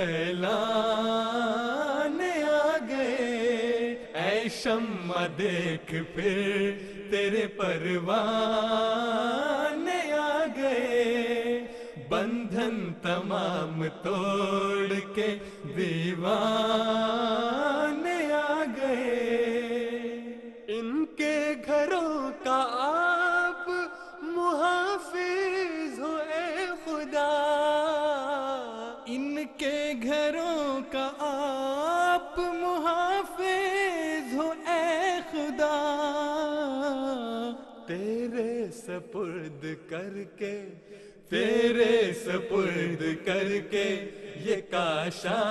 پھیلانے آ گئے، اے شمع دیکھ پھر تیرے پروانے آ گئے، بندھن تمام توڑ کے دیوانے آ گئے، ان کے گھروں کا آپ محافظ ہو اے خدا، ان کے گھروں کا آپ محافظ ہو اے خدا، تیرے سپرد کر کے، تیرے سپرد کر کے یہ کاشان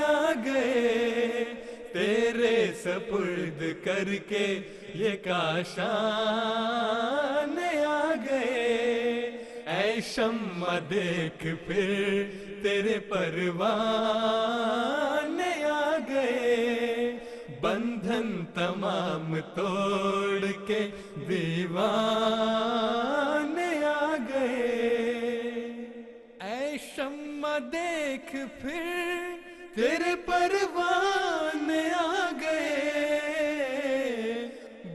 آ گئے، تیرے سپرد کر کے یہ کاشان آ گئے، اے شمع دیکھ پھر تیرے پروانے آ گئے، بندھن تمام توڑ کے دیوانے آ گئے، اے شمع دیکھ پھر تیرے پروانے آ گئے،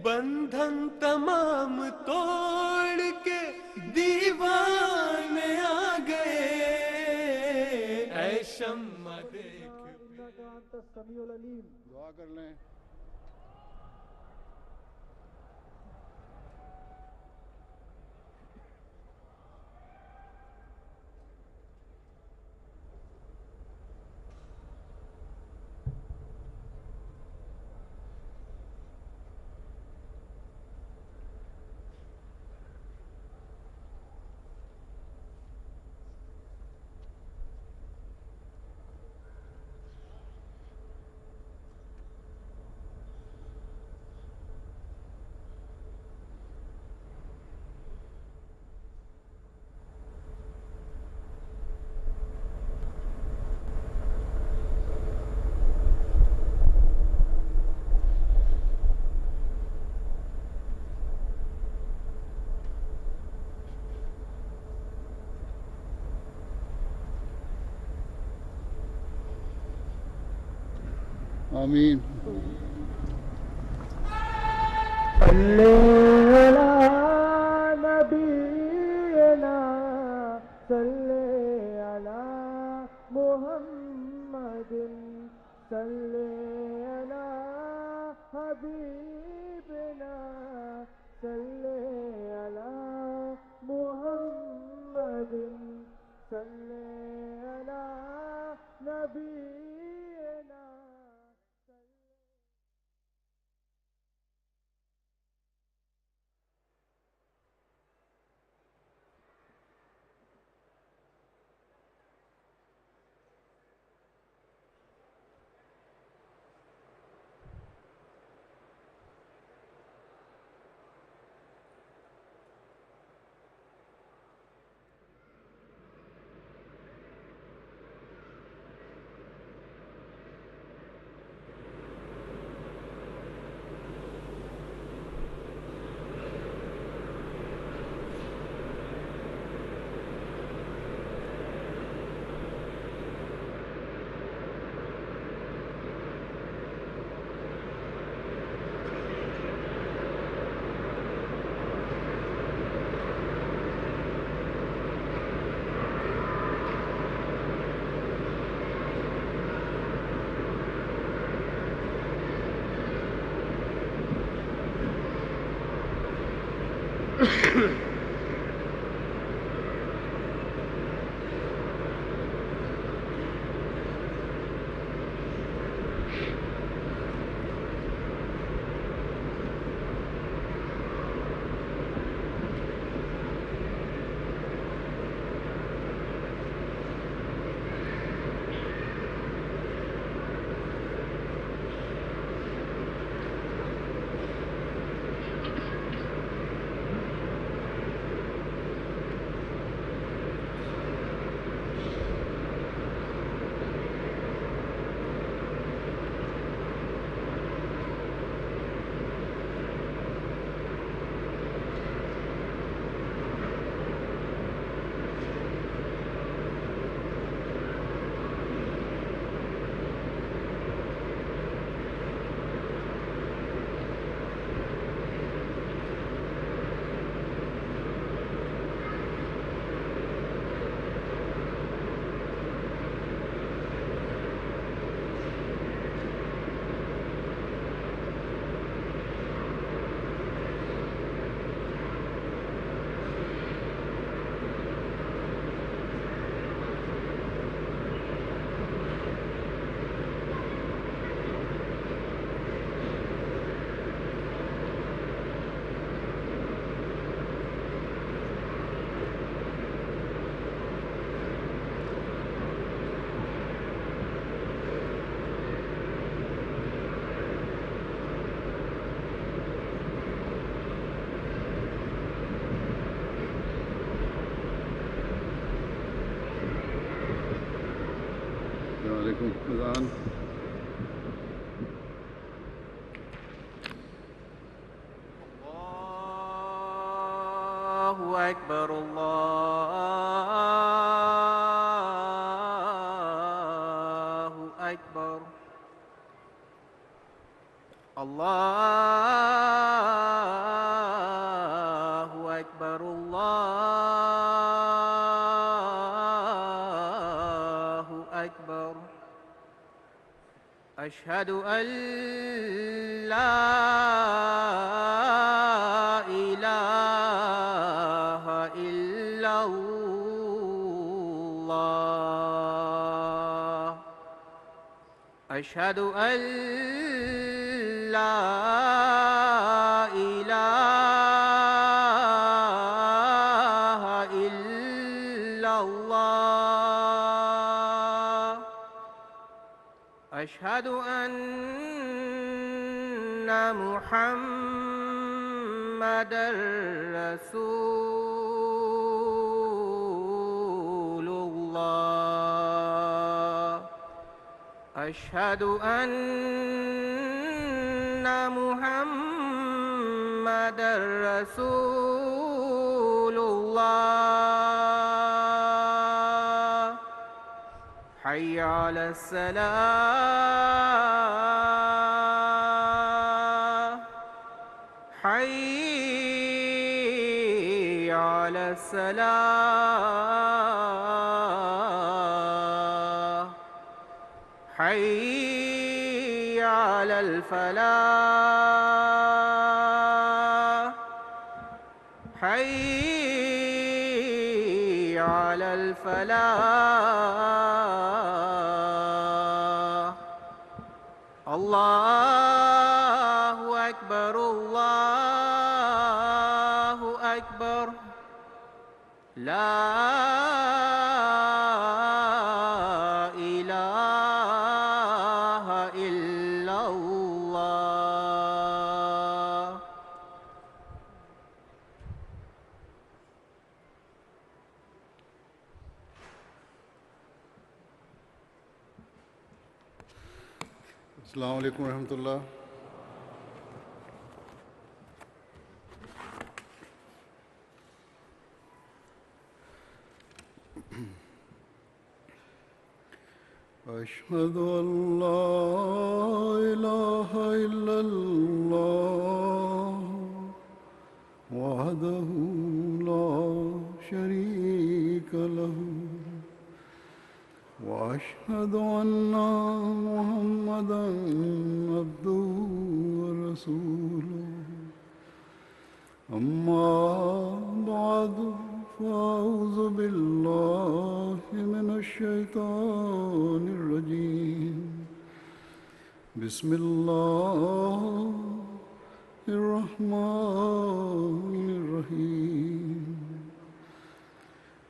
بندھن تمام توڑ کے دیوانے آ گئے، اے شمع دیکھ دعا کر لیں۔ آمین۔ صلی علی نبینا صلی علی محمد صلی علی حبیبنا صلی علی محمد صلی علی نبینا۔ علیکم اذان. الله أكبر الله أكبر الله أكبر الله أكبر أشهد أن لا إله إلا الله أشهد أن لا إله إلا الله أشهد أن محمدًا رسول الله أشهد أن محمدًا رسول الله حي على الصلاة حي على الصلاة حي على الفلاح حي على الفلاح الله أكبر الله أكبر لا إله إلا الله السلام علیکم ورحمۃ اللہ. أشهد أن لا إله إلا الله وحده لا شريك له وأشهد أن محمدًا عبده ورسوله أما بعد فأعوذ بالله من الشيطان الرجيم بسم الله الرحمن الرحيم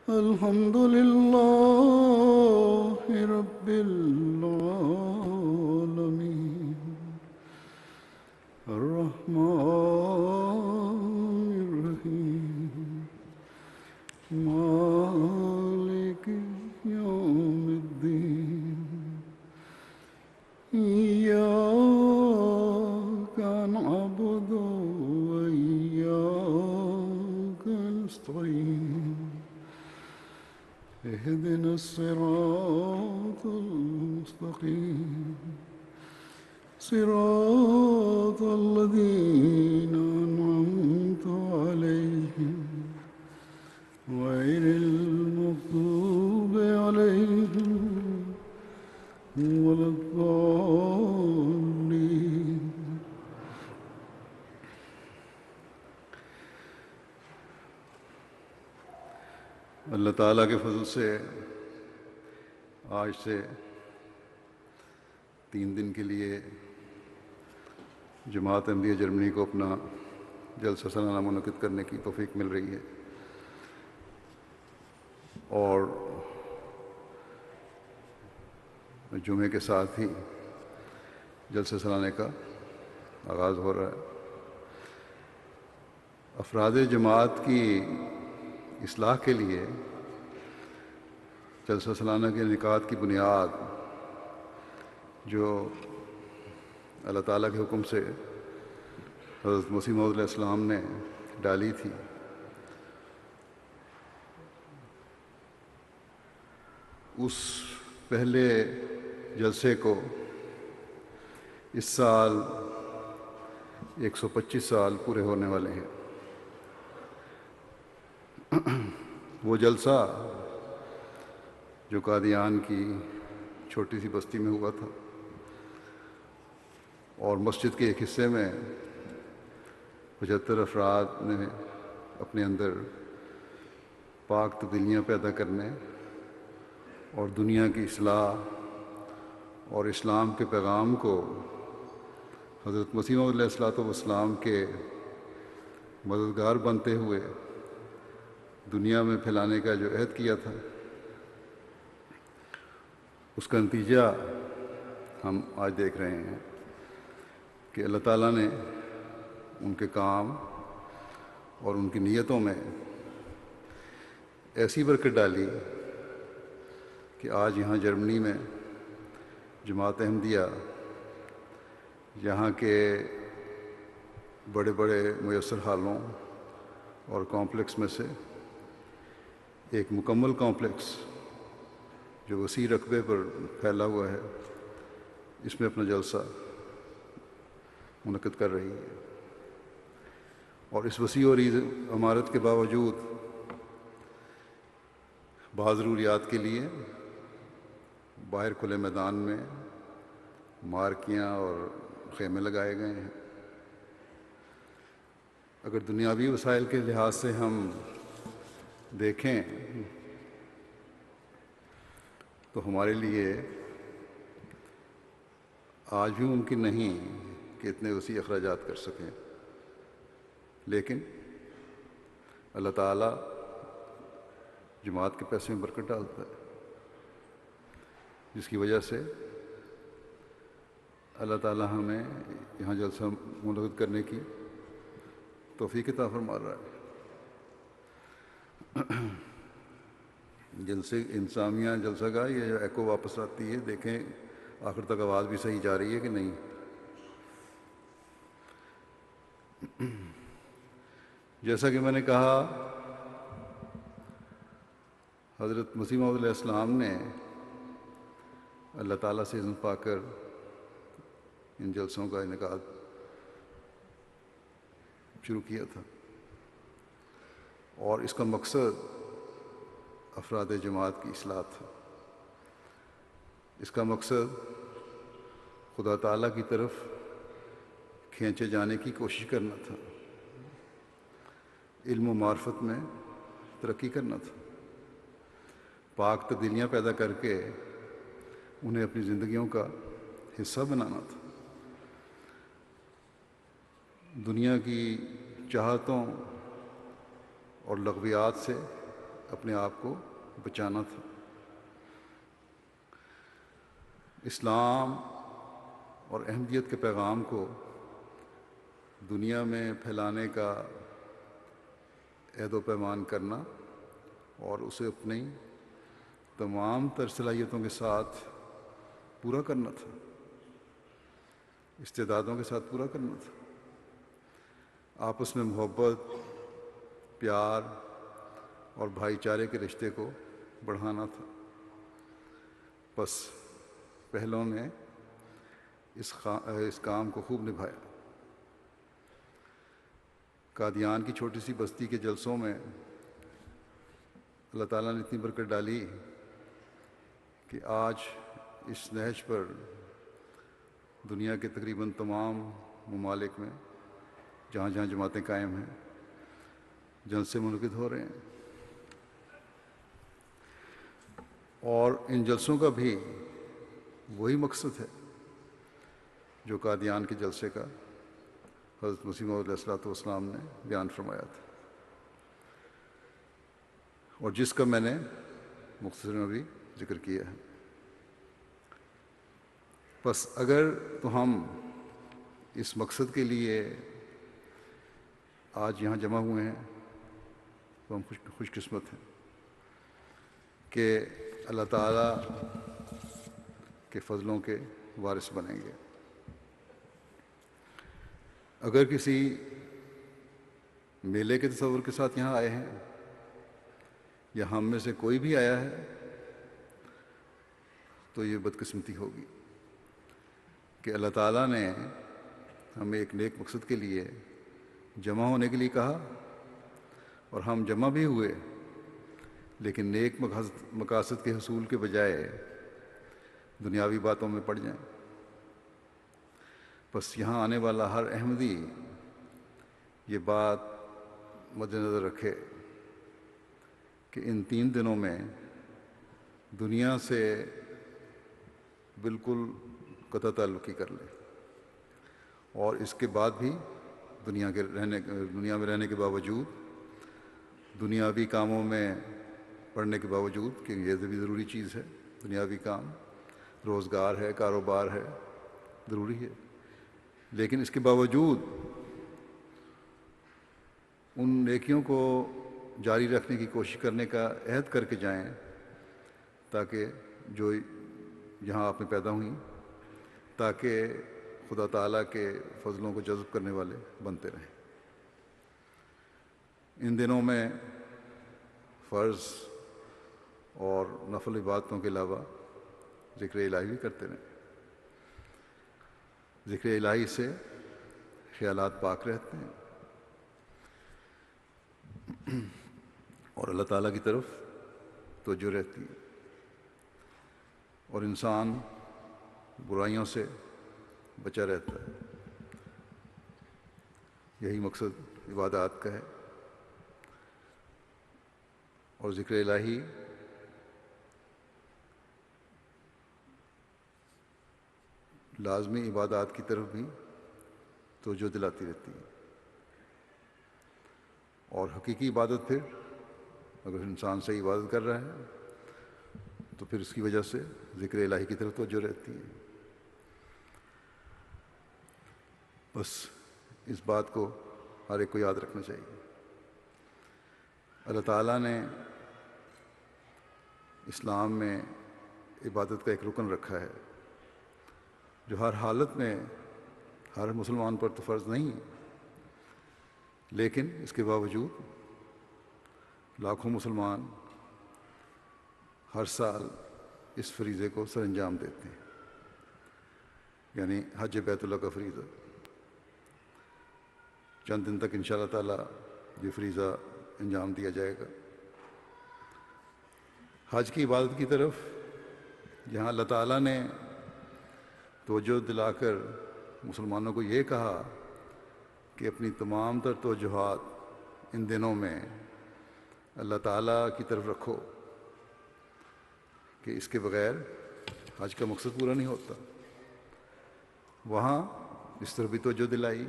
الحمد لله رب العالمين الرحمن الرحيم مالك يوم الدين إياك نعبد وإياك نستعين اهدنا الصراط المستقيم صراط الذين أنعمت عليهم غير المغضوب عليهم ولا الضالين. اللہ تعالیٰ کے فضل سے آج سے 3 دن کے لیے جماعت احمدیہ جرمنی کو اپنا جلسہ سالانہ منعقد کرنے کی توفیق مل رہی ہے، اور جمعے کے ساتھ ہی جلسہ سالانہ کا آغاز ہو رہا ہے. افراد جماعت کی اصلاح کے لیے جلسہ سالانہ کے انعقاد کی بنیاد جو اللہ تعالیٰ کے حکم سے حضرت مسیح موعود علیہ السلام نے ڈالی تھی، اس پہلے جلسے کو اس سال 125 سال پورے ہونے والے ہیں۔ وہ جلسہ جو قادیان کی چھوٹی سی بستی میں ہوا تھا اور مسجد کے ایک حصے میں 75 افراد نے اپنے اندر پاک تبدیلیاں پیدا کرنے اور دنیا کی اصلاح اور اسلام کے پیغام کو حضرت مسیح موعود علیہ السلام کے مددگار بنتے ہوئے دنیا میں پھیلانے کا جو عہد کیا تھا، اس کا نتیجہ ہم آج دیکھ رہے ہیں کہ اللہ تعالیٰ نے ان کے کام اور ان کی نیتوں میں ایسی برکت ڈالی کہ آج یہاں جرمنی میں جماعت احمدیہ یہاں کے بڑے بڑے میسر حالوں اور کمپلیکس میں سے ایک مکمل کمپلیکس جو وسیع رقبے پر پھیلا ہوا ہے، اس میں اپنا جلسہ منعقد کر رہی ہے۔ اور اس وسیع و عریض عمارت کے باوجود بعض ضروریات کے لیے باہر کھلے میدان میں مارکیاں اور خیمے لگائے گئے ہیں۔ اگر دنیاوی وسائل کے لحاظ سے ہم دیکھیں تو ہمارے لیے آج بھی ممکن نہیں کہ اتنے وسیع اخراجات کر سکیں، لیکن اللہ تعالیٰ جماعت کے پیسے میں برکت ڈالتا ہے، جس کی وجہ سے اللہ تعالیٰ ہمیں یہاں جلسہ منعقد کرنے کی توفیق عطا فرما رہا ہے۔ جلسے انتظامیہ جلسہ کا یہ جو ایکو واپس آتی ہے، دیکھیں آخر تک آواز بھی صحیح جا رہی ہے کہ نہیں۔ جیسا کہ میں نے کہا، حضرت مسیح موعود علیہ السلام نے اللہ تعالیٰ سے اذن پا کر ان جلسوں کا انعقاد شروع کیا تھا، اور اس کا مقصد افراد جماعت کی اصلاح تھا۔ اس کا مقصد خدا تعالیٰ کی طرف کھینچے جانے کی کوشش کرنا تھا، علم و معرفت میں ترقی کرنا تھا، پاک تبدیلیاں پیدا کر کے انہیں اپنی زندگیوں کا حصہ بنانا تھا، دنیا کی چاہتوں اور لغویات سے اپنے آپ کو بچانا تھا۔ اسلام اور احمدیت کے پیغام کو دنیا میں پھیلانے کا عہد و پیمان کرنا اور اسے اپنی تمام تر صلاحیتوں کے ساتھ پورا کرنا تھا، استعدادوں کے ساتھ پورا کرنا تھا، آپس میں محبت، پیار اور بھائی چارے کے رشتے کو بڑھانا تھا۔ بس پہلوں نے اس کام کو خوب نبھایا۔ قادیان کی چھوٹی سی بستی کے جلسوں میں اللہ تعالیٰ نے اتنی برکت ڈالی کہ آج اس نہج پر دنیا کے تقریباً تمام ممالک میں جہاں جہاں جماعتیں قائم ہیں، جلسے منعقد ہو رہے ہیں، اور ان جلسوں کا بھی وہی مقصد ہے جو قادیان کے جلسے کا حضرت مسیح موعود علیہ السلام نے بیان فرمایا تھا، اور جس کا میں نے مختصراً ابھی ذکر کیا ہے۔ بس اگر تو ہم اس مقصد کے لیے آج یہاں جمع ہوئے ہیں تو ہم خوش قسمت ہیں کہ اللہ تعالیٰ کے فضلوں کے وارث بنیں گے۔ اگر کسی میلے کے تصور کے ساتھ یہاں آئے ہیں یا ہم میں سے کوئی بھی آیا ہے تو یہ بدقسمتی ہوگی کہ اللہ تعالیٰ نے ہمیں ایک نیک مقصد کے لیے جمع ہونے کے لیے کہا اور ہم جمع بھی ہوئے، لیکن نیک مقاصد کے حصول کے بجائے دنیاوی باتوں میں پڑ جائیں۔ بس یہاں آنے والا ہر احمدی یہ بات مد نظر رکھے کہ ان 3 دنوں میں دنیا سے بالکل قطع تعلقی کر لے، اور اس کے بعد بھی دنیا میں رہنے کے باوجود، دنیاوی کاموں میں پڑھنے کے باوجود کہ یہ بھی ضروری چیز ہے، دنیاوی کام، روزگار ہے، کاروبار ہے، ضروری ہے، لیکن اس کے باوجود ان نیکیوں کو جاری رکھنے کی کوشش کرنے کا عہد کر کے جائیں تاکہ جو یہاں آپ میں پیدا ہوئیں، تاکہ خدا تعالیٰ کے فضلوں کو جذب کرنے والے بنتے رہیں۔ ان دنوں میں فرض اور نفل عبادتوں کے علاوہ ذکر الہی بھی کرتے رہیں۔ ذکر الہی سے خیالات پاک رہتے ہیں اور اللہ تعالیٰ کی طرف توجہ رہتی ہے، اور انسان برائیوں سے بچا رہتا ہے۔ یہی مقصد عبادات کا ہے، اور ذکر الہی لازمی عبادات کی طرف بھی توجہ دلاتی رہتی ہے، اور حقیقی عبادت پھر اگر انسان صحیح عبادت کر رہا ہے تو پھر اس کی وجہ سے ذکر الہی کی طرف توجہ رہتی ہے۔ بس اس بات کو ہر ایک کو یاد رکھنا چاہیے۔ اللہ تعالیٰ نے اسلام میں عبادت کا ایک رکن رکھا ہے جو ہر حالت میں ہر مسلمان پر تو فرض نہیں، لیکن اس کے باوجود لاکھوں مسلمان ہر سال اس فریضے کو سر انجام دیتے ہیں، یعنی حج بیت اللہ کا فریضہ۔ چند دن تک انشاءاللہ تعالیٰ یہ فریضہ انجام دیا جائے گا۔ حج کی عبادت کی طرف جہاں اللہ تعالیٰ نے توجہ دلا کر مسلمانوں کو یہ کہا کہ اپنی تمام تر توجہات ان دنوں میں اللہ تعالیٰ کی طرف رکھو، کہ اس کے بغیر حج کا مقصد پورا نہیں ہوتا، وہاں اس طرف بھی توجہ دلائی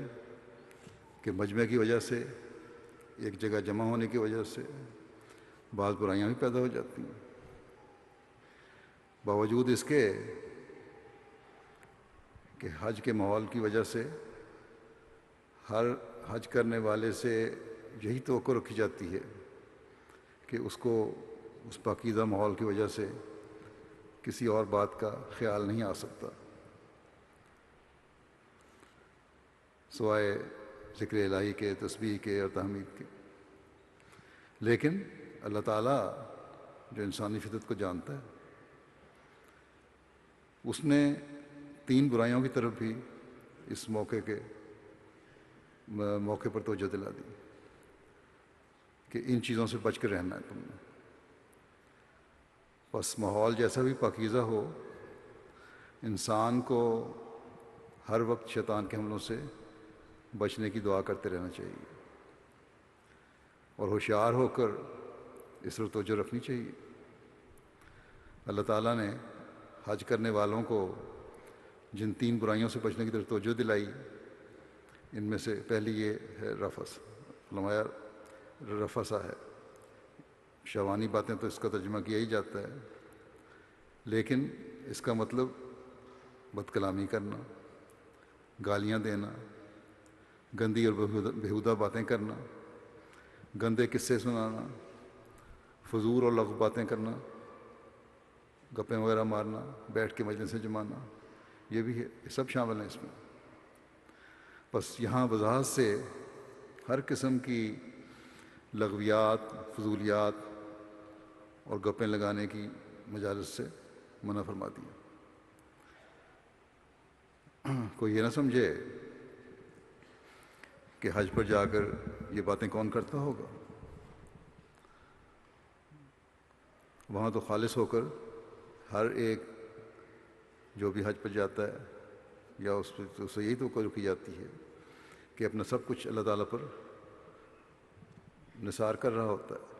کہ مجمع کی وجہ سے، ایک جگہ جمع ہونے کی وجہ سے بعض برائیاں بھی پیدا ہو جاتی ہیں، باوجود اس کے کہ حج کے ماحول کی وجہ سے ہر حج کرنے والے سے یہی توقع رکھی جاتی ہے کہ اس کو اس پاکیزہ ماحول کی وجہ سے کسی اور بات کا خیال نہیں آ سکتا سوائے ذکر الہی کے، تسبیح کے اور تحمید کے۔ لیکن اللہ تعالیٰ جو انسانی فطرت کو جانتا ہے، اس نے 3 برائیوں کی طرف بھی اس موقع پر توجہ دلا دی کہ ان چیزوں سے بچ کے رہنا ہے تم نے۔ بس ماحول جیسا بھی پاکیزہ ہو، انسان کو ہر وقت شیطان کے حملوں سے بچنے کی دعا کرتے رہنا چاہیے اور ہوشیار ہو کر اس پر توجہ رکھنی چاہیے۔ اللہ تعالیٰ نے حج کرنے والوں کو جن 3 برائیوں سے بچنے کی طرف توجہ دلائی، ان میں سے پہلی یہ ہے رفث۔ علماء رفثہ ہے، شہوانی باتیں تو اس کا ترجمہ کیا ہی جاتا ہے، لیکن اس کا مطلب بد کلامی کرنا، گالیاں دینا، گندی اور بیہودہ باتیں کرنا، گندے قصے سنانا، فضول اور لغو باتیں کرنا، گپیں وغیرہ مارنا، بیٹھ کے مجلسیں جمانا، یہ بھی ہے، یہ سب شامل ہیں اس میں. بس یہاں وضاحت سے ہر قسم کی لغویات، فضولیات اور گپیں لگانے کی مجالس سے منع فرما دیا. کوئی یہ نہ سمجھے کہ حج پر جا کر یہ باتیں کون کرتا ہوگا. وہاں تو خالص ہو کر ہر ایک جو بھی حج پر جاتا ہے یا اس سے یہی توقع کی جاتی ہے کہ اپنا سب کچھ اللہ تعالیٰ پر نثار کر رہا ہوتا ہے.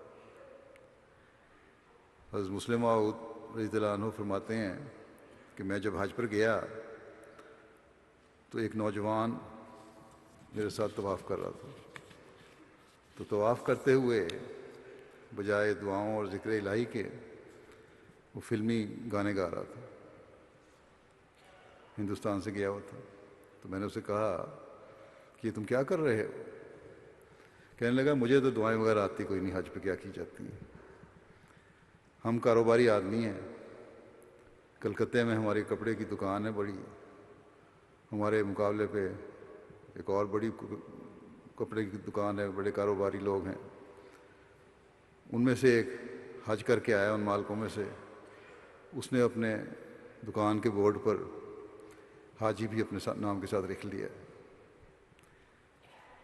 حضرت مسلم موعود رضی اللہ عنہ فرماتے ہیں کہ میں جب حج پر گیا تو ایک نوجوان میرے ساتھ طواف کر رہا تھا. تو طواف کرتے ہوئے بجائے دعاؤں اور ذکر الہی کے وہ فلمی گانے گا رہا تھا. ہندوستان سے گیا ہوا تھا. تو میں نے اسے کہا کہ تم کیا کر رہے ہو؟ کہنے لگا مجھے تو دعائیں وغیرہ آتی کوئی نہیں، حج پہ کیا کی جاتی ہیں. ہم کاروباری آدمی ہیں، کلکتے میں ہماری کپڑے کی دکان ہے بڑی، ہمارے مقابلے پہ ایک اور بڑی کپڑے کی دکان ہے، بڑے کاروباری لوگ ہیں. ان میں سے ایک حج کر کے آیا ان مالکوں میں سے، اس نے اپنے دکان کے بورڈ پر حاجی بھی اپنے نام کے ساتھ لکھ لیا.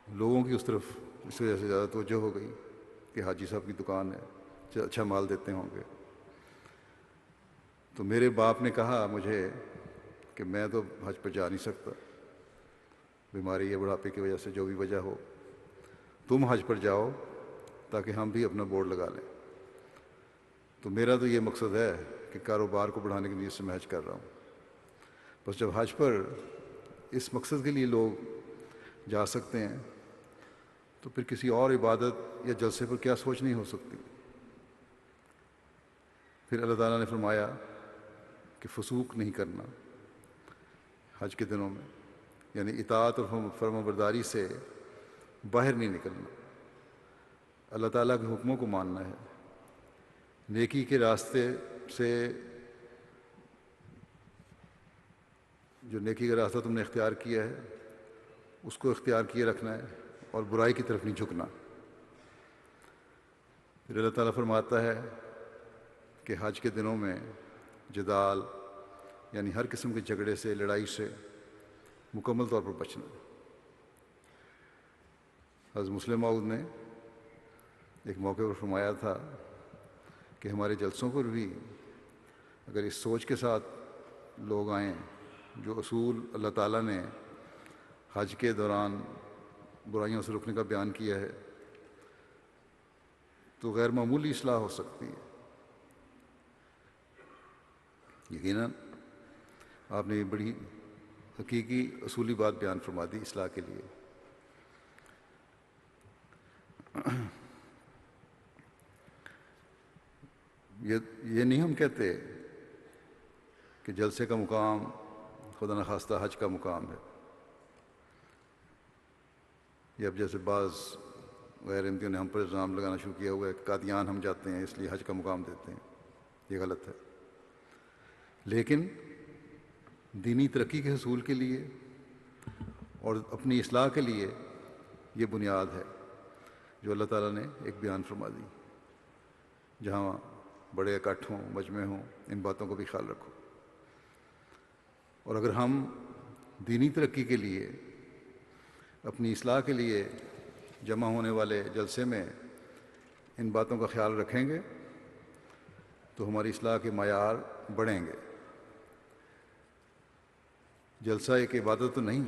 لوگوں کی اس طرف اس وجہ سے زیادہ توجہ ہو گئی کہ حاجی صاحب کی دکان ہے، اچھا مال دیتے ہوں گے. تو میرے باپ نے کہا مجھے کہ میں تو حج پہ جا نہیں سکتا، بیماری یا بڑھاپے کی وجہ سے جو بھی وجہ ہو، تم حج پر جاؤ تاکہ ہم بھی اپنا بورڈ لگا لیں. تو میرا تو یہ مقصد ہے کہ کاروبار کو بڑھانے کی نیت سے میں حج کر رہا ہوں. بس جب حج پر اس مقصد کے لیے لوگ جا سکتے ہیں تو پھر کسی اور عبادت یا جلسے پر کیا سوچ نہیں ہو سکتی. پھر اللہ تعالیٰ نے فرمایا کہ فسوق نہیں کرنا حج کے دنوں میں، یعنی اطاعت اور فرمانبرداری سے باہر نہیں نکلنا، اللہ تعالیٰ کے حکموں کو ماننا ہے. نیکی کے راستے سے جو نیکی کا راستہ تم نے اختیار کیا ہے اس کو اختیار کیے رکھنا ہے اور برائی کی طرف نہیں جھکنا. پھر اللہ تعالیٰ فرماتا ہے کہ حج کے دنوں میں جدال یعنی ہر قسم کے جھگڑے سے، لڑائی سے مکمل طور پر بچنا. حضرت مسلم موعود نے ایک موقع پر فرمایا تھا کہ ہمارے جلسوں پر بھی اگر اس سوچ کے ساتھ لوگ آئیں جو اصول اللہ تعالیٰ نے حج کے دوران برائیوں سے رکنے کا بیان کیا ہے تو غیر معمولی اصلاح ہو سکتی ہے. یقیناً آپ نے یہ بڑی حقیقی اصولی بات بیان فرما دی اصلاح کے لیے. یہ نہیں ہم کہتے کہ جلسے کا مقام خدا نخواستہ حج کا مقام ہے. یہ اب جیسے بعض غیر احمدیوں نے ہم پر الزام لگانا شروع کیا ہوا ہے کہ قادیان ہم جاتے ہیں اس لیے حج کا مقام دیتے ہیں. یہ غلط ہے. لیکن دینی ترقی کے حصول کے لیے اور اپنی اصلاح کے لیے یہ بنیاد ہے جو اللہ تعالیٰ نے ایک بیان فرما دی. جہاں بڑے اکٹھ ہوں، مجمع ہوں، ان باتوں کو بھی خیال رکھو. اور اگر ہم دینی ترقی کے لیے، اپنی اصلاح کے لیے جمع ہونے والے جلسے میں ان باتوں کا خیال رکھیں گے تو ہماری اصلاح کے معیار بڑھیں گے. جلسہ ایک عبادت تو نہیں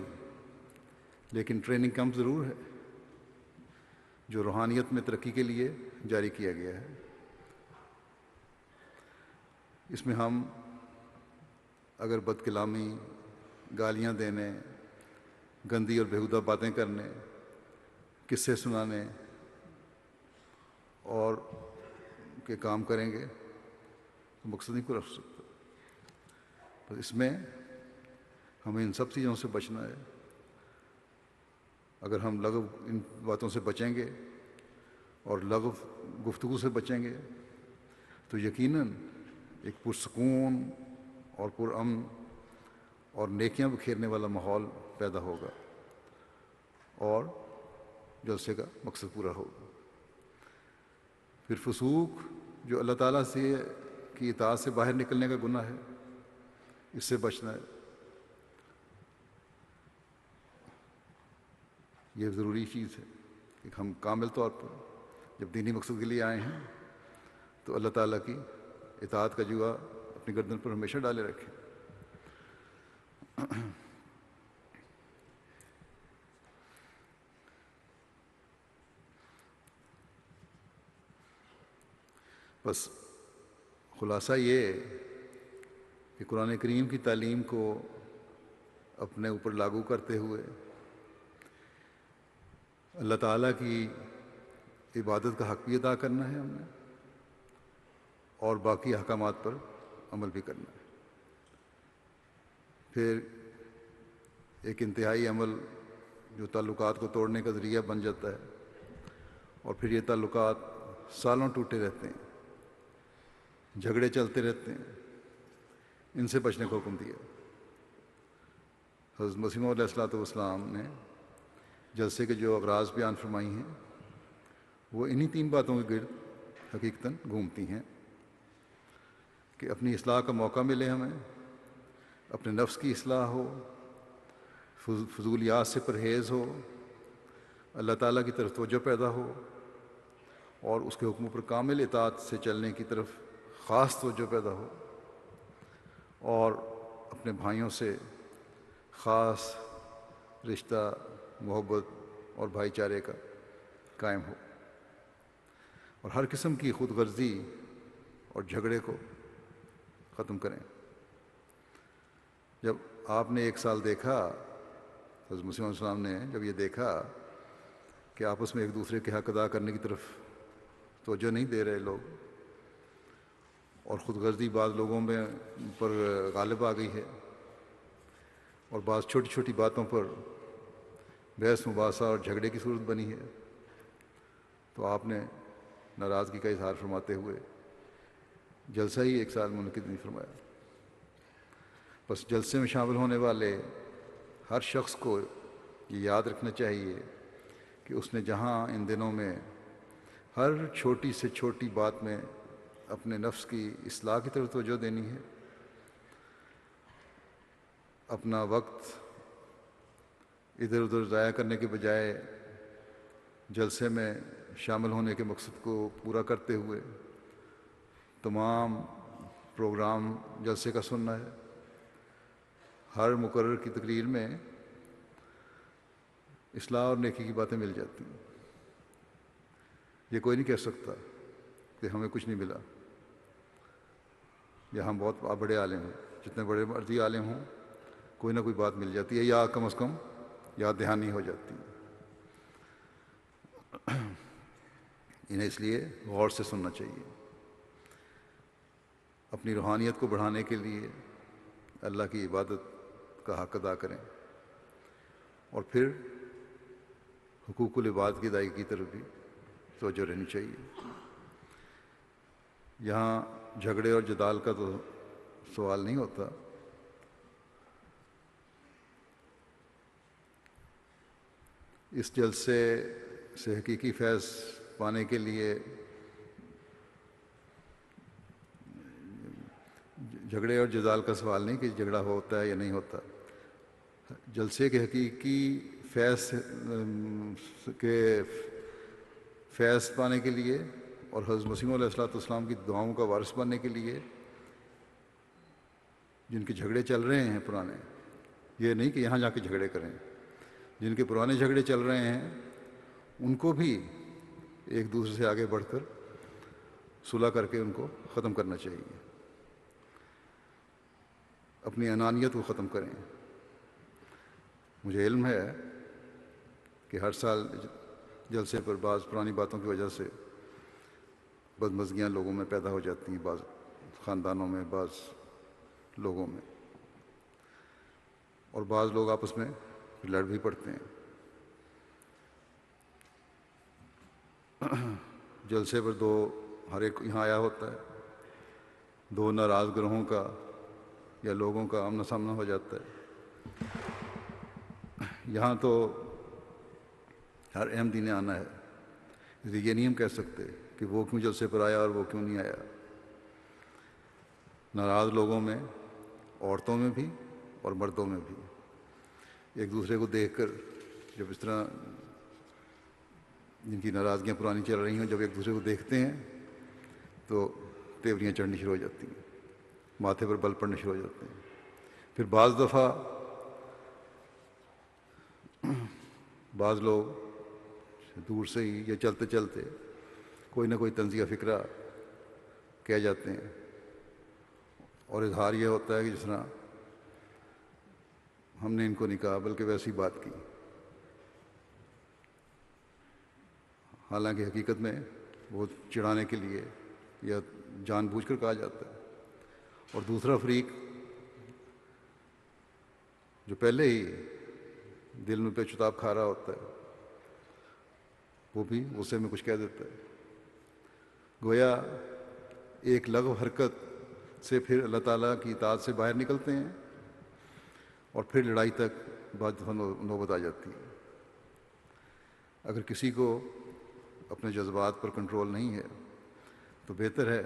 لیکن ٹریننگ کیمپ ضرور ہے جو روحانیت میں ترقی کے لیے جاری کیا گیا ہے. اس میں ہم اگر بد کلامی، گالیاں دینے، گندی اور بیہودہ باتیں کرنے، قصے سنانے اور کے کام کریں گے تو مقصد نہیں کو رکھ سکتا. تو اس میں ہمیں ان سب چیزوں سے بچنا ہے. اگر ہم لغو ان باتوں سے بچیں گے اور لغو گفتگو سے بچیں گے تو یقیناً ایک پرسکون اور پرامن اور نیکیاں بکھیرنے والا ماحول پیدا ہوگا اور جلسے کا مقصد پورا ہوگا۔ پھر فسوق جو اللہ تعالیٰ سے کی اطاعت سے باہر نکلنے کا گناہ ہے، اس سے بچنا ہے۔ یہ ضروری چیز ہے کہ ہم کامل طور پر جب دینی مقصد کے لیے آئے ہیں تو اللہ تعالیٰ کی اطاعت کا جوا اپنی گردن پر ہمیشہ ڈالے رکھیں۔ بس خلاصہ یہ کہ قرآن کریم کی تعلیم کو اپنے اوپر لاگو کرتے ہوئے اللہ تعالیٰ کی عبادت کا حق بھی ادا کرنا ہے ہم نے، اور باقی احکامات پر عمل بھی کرنا ہے۔ پھر ایک انتہائی عمل جو تعلقات کو توڑنے کا ذریعہ بن جاتا ہے، اور پھر یہ تعلقات سالوں ٹوٹے رہتے ہیں، جھگڑے چلتے رہتے ہیں، ان سے بچنے کا حکم دیا۔ حضرت مسیح موعود علیہ السلام نے جلسے کے جو اغراض بیان فرمائی ہیں وہ انہی 3 باتوں کے گرد حقیقتاً گھومتی ہیں کہ اپنی اصلاح کا موقع ملے ہمیں، اپنے نفس کی اصلاح ہو، فضولیات سے پرہیز ہو، اللہ تعالیٰ کی طرف توجہ پیدا ہو، اور اس کے حکموں پر کامل اطاعت سے چلنے کی طرف خاص توجہ پیدا ہو، اور اپنے بھائیوں سے خاص رشتہ، محبت اور بھائی چارے کا قائم ہو، اور ہر قسم کی خود غرضی اور جھگڑے کو ختم کریں۔ جب آپ نے 1 سال دیکھا، حضرت مسیح علیہ السلام نے جب یہ دیکھا کہ آپس میں ایک دوسرے کے حق ادا کرنے کی طرف توجہ نہیں دے رہے لوگ، اور خود غرضی بعض لوگوں میں پر غالب آ گئی ہے، اور بعض چھوٹی چھوٹی باتوں پر بحث مباحثہ اور جھگڑے کی صورت بنی ہے، تو آپ نے ناراضگی کا اظہار فرماتے ہوئے جلسہ ہی 1 سال منعقد نہیں فرمایا۔ بس جلسے میں شامل ہونے والے ہر شخص کو یہ یاد رکھنا چاہیے کہ اس نے جہاں ان دنوں میں ہر چھوٹی سے چھوٹی بات میں اپنے نفس کی اصلاح کی طرف توجہ دینی ہے، اپنا وقت ادھر ادھر ضائع کرنے کے بجائے جلسے میں شامل ہونے کے مقصد کو پورا کرتے ہوئے تمام پروگرام جلسے کا سننا ہے۔ ہر مقرر کی تقریر میں اصلاح اور نیکی کی باتیں مل جاتی ہیں۔ یہ کوئی نہیں کہہ سکتا کہ ہمیں کچھ نہیں ملا، یا ہم بہت بڑے عالم ہیں، جتنے بڑے مرضی عالم ہوں کوئی نہ کوئی بات مل جاتی ہے، یا کم از کم یاد دہانی ہو جاتی ہے۔ انہیں اس لیے غور سے سننا چاہیے۔ اپنی روحانیت کو بڑھانے کے لیے اللہ کی عبادت کا حق ادا کریں، اور پھر حقوق العباد کی ادائیگی کی طرف بھی توجہ رہنی چاہیے۔ یہاں جھگڑے اور جدال کا تو سوال نہیں ہوتا، اس جلسے سے حقیقی فیض پانے کے لیے جھگڑے اور جدال کا سوال نہیں کہ جھگڑا ہوتا ہے یا نہیں ہوتا۔ جلسے کے حقیقی فیض پانے کے لیے اور حضرت مسیح علیہ السلام کی دعاؤں کا وارث بننے کے لیے جن کے جھگڑے چل رہے ہیں پرانے، یہ نہیں کہ یہاں جا کے جھگڑے کریں، جن کے پرانے جھگڑے چل رہے ہیں ان کو بھی ایک دوسرے سے آگے بڑھ کر صلح کر کے ان کو ختم کرنا چاہیے۔ اپنی انانیت کو ختم کریں۔ مجھے علم ہے کہ ہر سال جلسے پر بعض پرانی باتوں کی وجہ سے بدمزگیاں لوگوں میں پیدا ہو جاتی ہیں، بعض خاندانوں میں، بعض لوگوں میں، اور بعض لوگ آپس میں لڑ بھی پڑتے ہیں۔ جلسے پر ہر ایک یہاں آیا ہوتا ہے، 2 ناراض گروہوں کا یا لوگوں کا آمنا سامنا ہو جاتا ہے، یہاں تو ہر احمدی نے آنا ہے، اس لیے یہ نہیں ہم کہہ سکتے کہ وہ کیوں جلسے پر آیا اور وہ کیوں نہیں آیا۔ ناراض لوگوں میں، عورتوں میں بھی اور مردوں میں بھی، ایک دوسرے کو دیکھ کر جب اس طرح جن کی ناراضگیاں پرانی چل رہی ہوں، جب ایک دوسرے کو دیکھتے ہیں تو تیوریاں چڑھنی شروع ہو جاتی ہیں، ماتھے پر بل پڑنے شروع ہو جاتے ہیں۔ پھر بعض دفعہ بعض لوگ دور سے ہی یا چلتے چلتے کوئی نہ کوئی طنزیہ فکرہ کہہ جاتے ہیں، اور اظہار یہ ہوتا ہے کہ جس طرح ہم نے ان کو نہیں کہا بلکہ ویسی بات کی، حالانکہ حقیقت میں وہ چڑھانے کے لیے یا جان بوجھ کر کہا جاتا ہے۔ اور دوسرا فریق جو پہلے ہی دل میں پہ چتاب کھا رہا ہوتا ہے، وہ بھی غصے میں کچھ کہہ دیتا ہے، گویا ایک لغو حرکت سے پھر اللہ تعالیٰ کی اطاعت سے باہر نکلتے ہیں، اور پھر لڑائی تک بعض دفعہ نوبت آ جاتی ہے۔ اگر کسی کو اپنے جذبات پر کنٹرول نہیں ہے تو بہتر ہے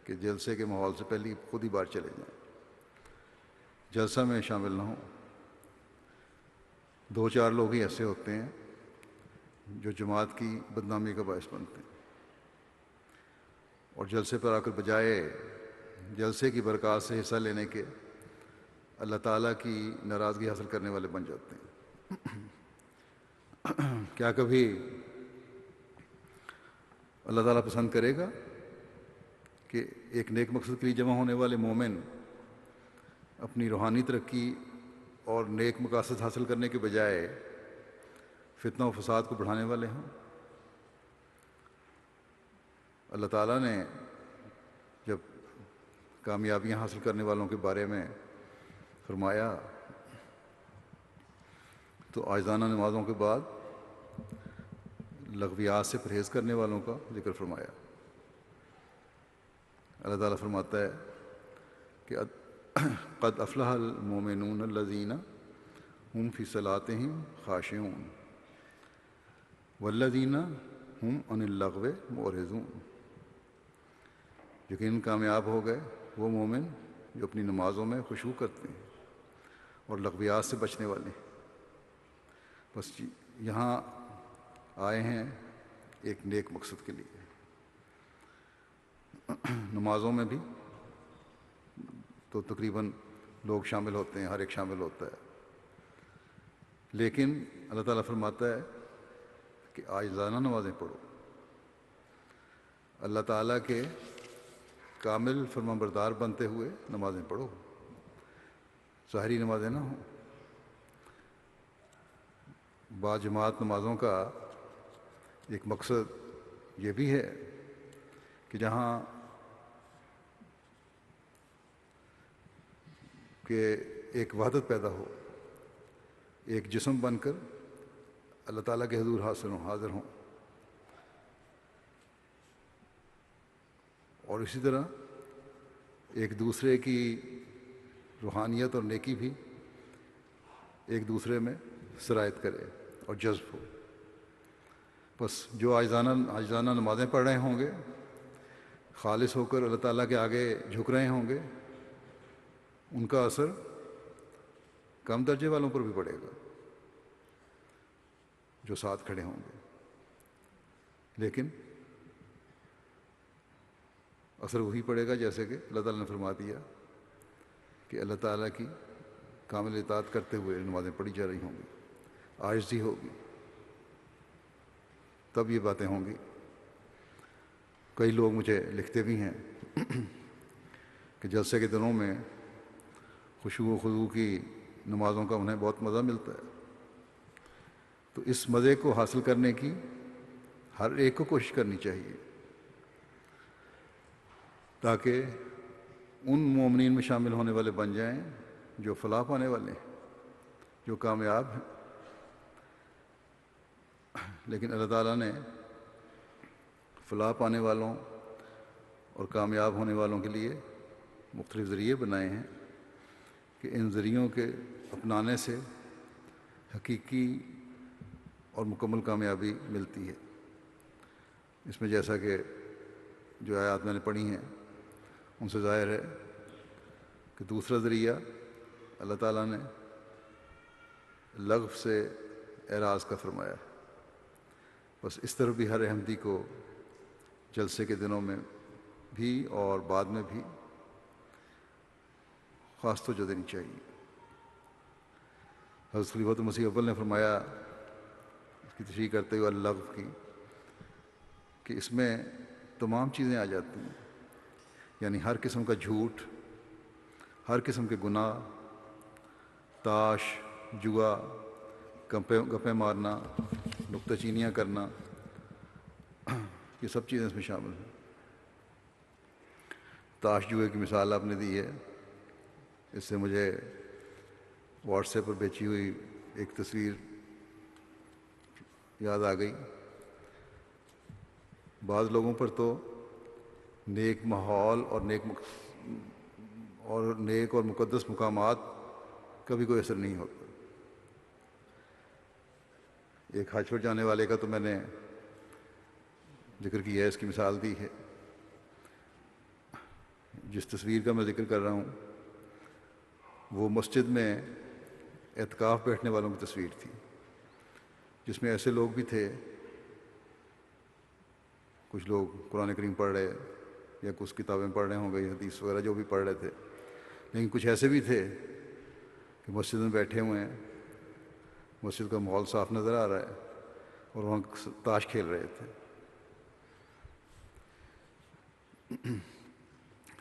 کہ جلسے کے ماحول سے پہلے خود ہی باہر چلے جائیں، جلسہ میں شامل نہ ہوں۔ دو چار لوگ ہی ایسے ہوتے ہیں جو جماعت کی بدنامی کا باعث بنتے ہیں، اور جلسے پر آ کر بجائے جلسے کی برکات سے حصہ لینے کے اللہ تعالیٰ کی ناراضگی حاصل کرنے والے بن جاتے ہیں۔ کیا کبھی اللہ تعالیٰ پسند کرے گا کہ ایک نیک مقصد کے لیے جمع ہونے والے مومن اپنی روحانی ترقی اور نیک مقاصد حاصل کرنے کے بجائے فتنہ و فساد کو بڑھانے والے ہوں؟ اللہ تعالیٰ نے جب کامیابیاں حاصل کرنے والوں کے بارے میں فرمایا تو عاجزانہ نمازوں کے بعد لغویات سے پرہیز کرنے والوں کا ذکر فرمایا۔ اللہ تعالیٰ فرماتا ہے کہ قد افلح المومنون الذین هم فی صلاتہم خاشعون والذین هم عن اللغو معرضون۔ یقیناً کامیاب ہو گئے وہ مومن جو اپنی نمازوں میں خشوع کرتے ہیں اور لغویات سے بچنے والے ہیں۔ بس یہاں آئے ہیں ایک نیک مقصد کے لیے۔ نمازوں میں بھی تو تقریباً لوگ شامل ہوتے ہیں، ہر ایک شامل ہوتا ہے، لیکن اللہ تعالیٰ فرماتا ہے کہ عاجزانہ نمازیں پڑھو، اللہ تعالیٰ کے کامل فرمانبردار بنتے ہوئے نمازیں پڑھو، ظاہری نمازیں نہ ہوں۔ با جماعت نمازوں کا ایک مقصد یہ بھی ہے کہ جہاں کہ ایک وحدت پیدا ہو، ایک جسم بن کر اللہ تعالیٰ کے حضور حاضر ہوں، اور اسی طرح ایک دوسرے کی روحانیت اور نیکی بھی ایک دوسرے میں سرایت کرے اور جذب ہو۔ بس جو عاجزانہ نمازیں پڑھ رہے ہوں گے، خالص ہو کر اللہ تعالیٰ کے آگے جھک رہے ہوں گے، ان کا اثر کم درجے والوں پر بھی پڑے گا جو ساتھ کھڑے ہوں گے، لیکن اثر وہی پڑے گا جیسے کہ اللہ تعالیٰ نے فرما دیا کہ اللہ تعالیٰ کی کامل اطاعت کرتے ہوئے نمازیں پڑھی جا رہی ہوں گی، عاجزی ہوگی، تب یہ باتیں ہوں گی۔ کئی لوگ مجھے لکھتے بھی ہیں کہ جلسے کے دنوں میں خشوع و خضوع کی نمازوں کا انہیں بہت مزہ ملتا ہے، تو اس مزے کو حاصل کرنے کی ہر ایک کو کوشش کرنی چاہیے تاکہ ان مومنین میں شامل ہونے والے بن جائیں جو فلاح پانے والے ہیں، جو کامیاب ہیں۔ لیکن اللہ تعالیٰ نے فلاح پانے والوں اور کامیاب ہونے والوں کے لیے مختلف ذریعے بنائے ہیں کہ ان ذریعوں کے اپنانے سے حقیقی اور مکمل کامیابی ملتی ہے۔ اس میں جیسا کہ جو آیات میں نے پڑھی ہیں ان سے ظاہر ہے کہ دوسرا ذریعہ اللہ تعالیٰ نے لغو سے اعراض کا فرمایا ہے۔ بس اس طرح بھی ہر احمدی کو جلسے کے دنوں میں بھی اور بعد میں بھی خاص توجہ دینی چاہیے۔ حضرت خلیفۃ المسیح اول نے فرمایا اس کی تشریح کرتے ہوئے اللغو کی کہ اس میں تمام چیزیں آ جاتی ہیں، یعنی ہر قسم کا جھوٹ، ہر قسم کے گناہ، تاش، جوا، گپیں مارنا، نکتہ چینیاں کرنا، یہ سب چیزیں اس میں شامل ہیں۔ تاش جوئے کی مثال آپ نے دی ہے، اس سے مجھے واٹس ایپ پر بیچی ہوئی ایک تصویر یاد آ گئی۔ بعض لوگوں پر تو نیک ماحول اور نیک اور مقدس مقامات کا بھی کوئی اثر نہیں ہوتا۔ ایک حج پر جانے والے کا تو میں نے ذکر کیا ہے، اس کی مثال دی ہے۔ جس تصویر کا میں ذکر کر رہا ہوں وہ مسجد میں اعتکاف بیٹھنے والوں کی تصویر تھی، جس میں ایسے لوگ بھی تھے، کچھ لوگ قرآن کریم پڑھ رہے یا کچھ کتابیں پڑھ رہے ہوں گے، حدیث وغیرہ جو بھی پڑھ رہے تھے، لیکن کچھ ایسے بھی تھے کہ مسجد میں بیٹھے ہوئے ہیں، مسجد کا ماحول صاف نظر آ رہا ہے اور وہاں تاش کھیل رہے تھے۔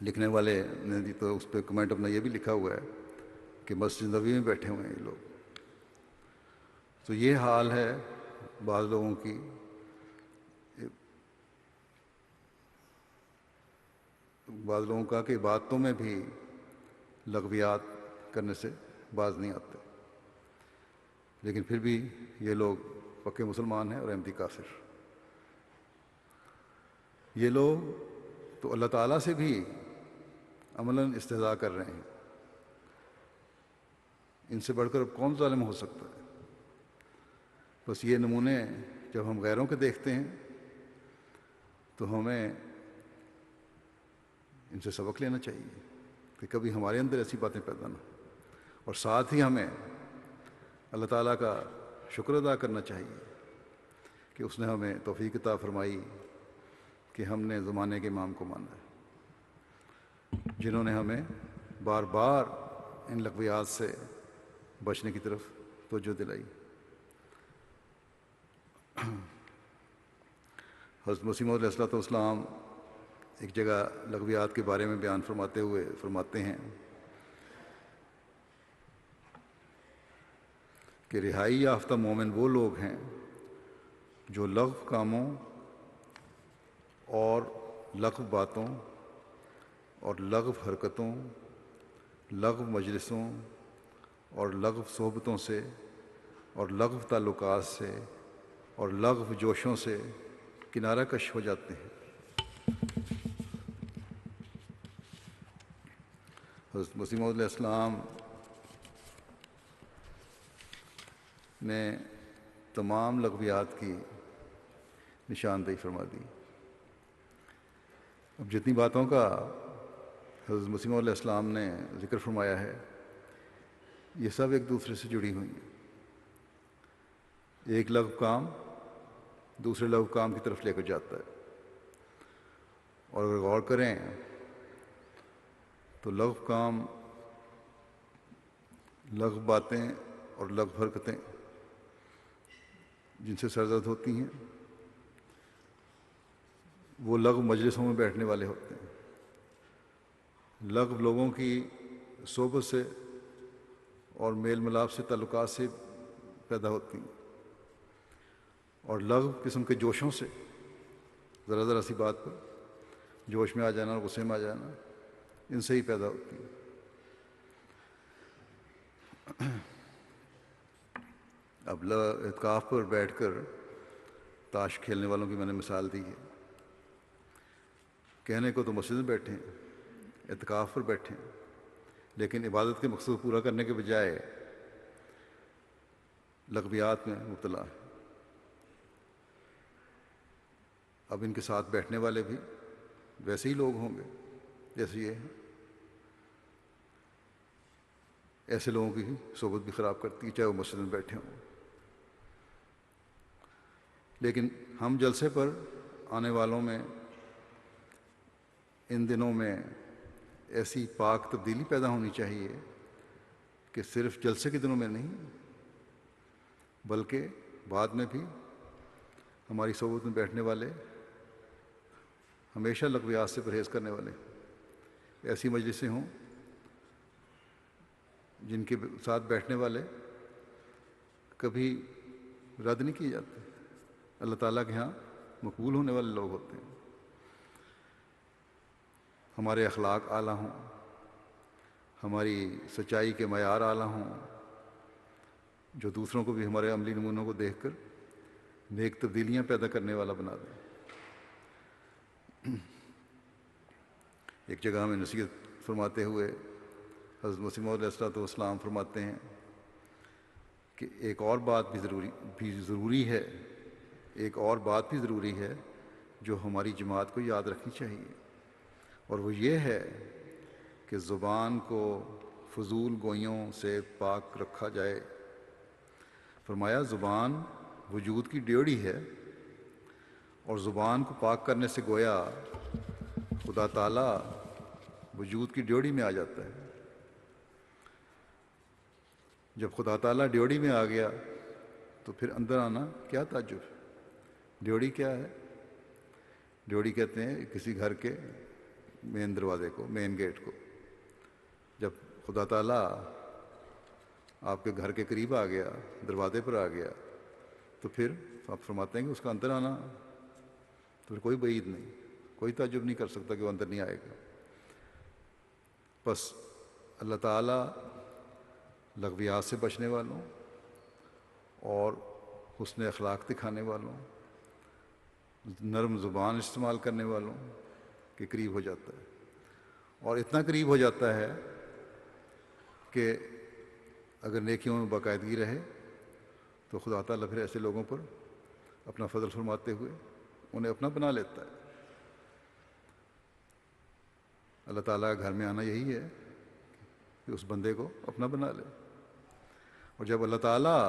لکھنے والے نے تو اس پہ کمنٹ اپنا یہ بھی لکھا ہوا ہے کہ مسجد نبوی میں بیٹھے ہوئے ہیں یہ لوگ۔ تو یہ حال ہے بعض لوگوں کی، بعض لوگوں کا کہ عبادتوں میں بھی لغویات کرنے سے باز نہیں آتے، لیکن پھر بھی یہ لوگ پکے مسلمان ہیں اور احمدی کافر۔ یہ لوگ تو اللہ تعالیٰ سے بھی عملاً استہزاء کر رہے ہیں۔ ان سے بڑھ کر اب کون ظالم ہو سکتا ہے؟ بس یہ نمونے جب ہم غیروں کے دیکھتے ہیں تو ہمیں ان سے سبق لینا چاہیے کہ کبھی ہمارے اندر ایسی باتیں پیدا نہ ہوں، اور ساتھ ہی ہمیں اللہ تعالیٰ کا شکر ادا کرنا چاہیے کہ اس نے ہمیں توفیق عطا فرمائی کہ ہم نے زمانے کے امام کو مانا ہے، جنہوں نے ہمیں بار بار ان لغویات سے بچنے کی طرف توجہ دلائی۔ حضرت مسیح موعود علیہ السلام ایک جگہ لغویات کے بارے میں بیان فرماتے ہوئے فرماتے ہیں کہ رہائی یافتہ مومن وہ لوگ ہیں جو لغو کاموں اور لغو باتوں اور لغو حرکتوں، لغو مجلسوں اور لغو صحبتوں سے اور لغو تعلقات سے اور لغو جوشوں سے کنارہ کش ہو جاتے ہیں۔ حضرت مسیح موعود علیہ السلام نے تمام لغویات کی نشاندہی فرما دی۔ اب جتنی باتوں کا حضرت مسیح موعود علیہ السلام نے ذکر فرمایا ہے یہ سب ایک دوسرے سے جڑی ہوئی ہیں۔ ایک لغو کام دوسرے لغو کام کی طرف لے کر جاتا ہے، اور اگر غور کریں تو لغو کام، لغو باتیں اور لغو حرکتیں جن سے سرزد ہوتی ہیں وہ لغو مجلسوں میں بیٹھنے والے ہوتے ہیں، لغو لوگوں کی صحبت سے اور میل ملاپ سے، تعلقات سے پیدا ہوتی ہیں، اور لغو قسم کے جوشوں سے، ذرا ذرا سی بات پر جوش میں آ جانا اور غصے میں آ جانا، ان سے ہی پیدا ہوتی ہیں۔ اب اعتکاف پر بیٹھ کر تاش کھیلنے والوں کی میں نے مثال دی ہے۔ کہنے کو تو مسجد میں بیٹھے ہیں، اعتکاف پر بیٹھے ہیں، لیکن عبادت کے مقصد کو پورا کرنے کے بجائے لغویات میں مبتلا ہے۔ اب ان کے ساتھ بیٹھنے والے بھی ویسے ہی لوگ ہوں گے جیسے یہ ہیں۔ ایسے لوگوں کی صحبت بھی خراب کرتی ہے، چاہے وہ مسجد میں بیٹھے ہوں۔ لیکن ہم جلسے پر آنے والوں میں ان دنوں میں ایسی پاک تبدیلی پیدا ہونی چاہیے کہ صرف جلسے کے دنوں میں نہیں بلکہ بعد میں بھی ہماری صحبت میں بیٹھنے والے ہمیشہ لغویات سے پرہیز کرنے والے ایسی مجلسیں ہوں جن کے ساتھ بیٹھنے والے کبھی رد نہیں کیے جاتے، اللہ تعالیٰ کے ہاں مقبول ہونے والے لوگ ہوتے ہیں۔ ہمارے اخلاق اعلیٰ ہوں، ہماری سچائی کے معیار اعلیٰ ہوں، جو دوسروں کو بھی ہمارے عملی نمونوں کو دیکھ کر نیک تبدیلیاں پیدا کرنے والا بنا دیں۔ ایک جگہ ہمیں نصیحت فرماتے ہوئے حضرت مسیح موعود علیہ السلام فرماتے ہیں کہ ایک اور بات بھی ضروری ہے، ایک اور بات بھی ضروری ہے جو ہماری جماعت کو یاد رکھنی چاہیے، اور وہ یہ ہے کہ زبان کو فضول گوئیوں سے پاک رکھا جائے۔ فرمایا زبان وجود کی ڈیوڑی ہے، اور زبان کو پاک کرنے سے گویا خدا تعالیٰ وجود کی ڈیوڑی میں آ جاتا ہے۔ جب خدا تعالیٰ ڈیوڑی میں آ گیا تو پھر اندر آنا کیا تعجب ہے۔ ڈیوڑی کیا ہے؟ ڈیوڑی کہتے ہیں کسی گھر کے مین دروازے کو، مین گیٹ کو۔ جب خدا تعالیٰ آپ کے گھر کے قریب آ گیا، دروازے پر آ گیا، تو پھر آپ فرماتے ہیں کہ اس کا اندر آنا تو پھر کوئی بعید نہیں، کوئی تعجب نہیں کر سکتا کہ وہ اندر نہیں آئے گا۔ بس اللہ تعالیٰ لغویات سے بچنے والوں اور حسن اخلاق دکھانے والوں، نرم زبان استعمال کرنے والوں کے قریب ہو جاتا ہے، اور اتنا قریب ہو جاتا ہے کہ اگر نیکیوں میں باقاعدگی رہے تو خدا تعالیٰ پھر ایسے لوگوں پر اپنا فضل فرماتے ہوئے انہیں اپنا بنا لیتا ہے۔ اللہ تعالیٰ کا گھر میں آنا یہی ہے کہ اس بندے کو اپنا بنا لے، اور جب اللہ تعالیٰ